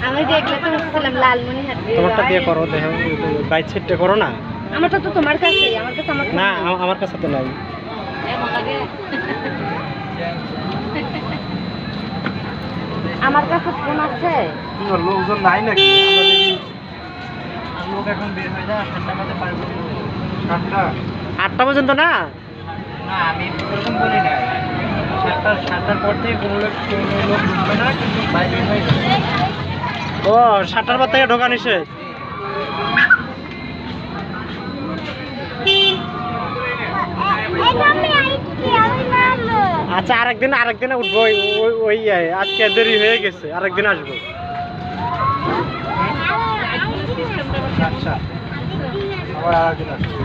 আমি দেখলে তো বললাম লালমনিরহাট। তোমারটা দিয়ে করো, দেখো বাইক সেটটা করো না। আমারটা তো তোমার কাছে, আমার কাছে আমার না আমার কাছে তো নাই। আমার কাছে ফোন আছে। লোকজন নাই নাকি? লোক এখন বের হয়ে যায় 8টা বাজে পারবো। 8টা পর্যন্ত না? না আমি প্রথম বলি না, 7টার পর থেকে কোনো লোক ঢুকবে না, কিন্তু বাইরে হয়ে যাবে। ও 7টার পর থেকে ঢোকা নিষেধ। আচ্ছা আরেকদিন উঠবো, ওই আজকে দেরি হয়ে গেছে, আরেকদিন আসবো। আচ্ছা আবার আরেকদিন আসবো।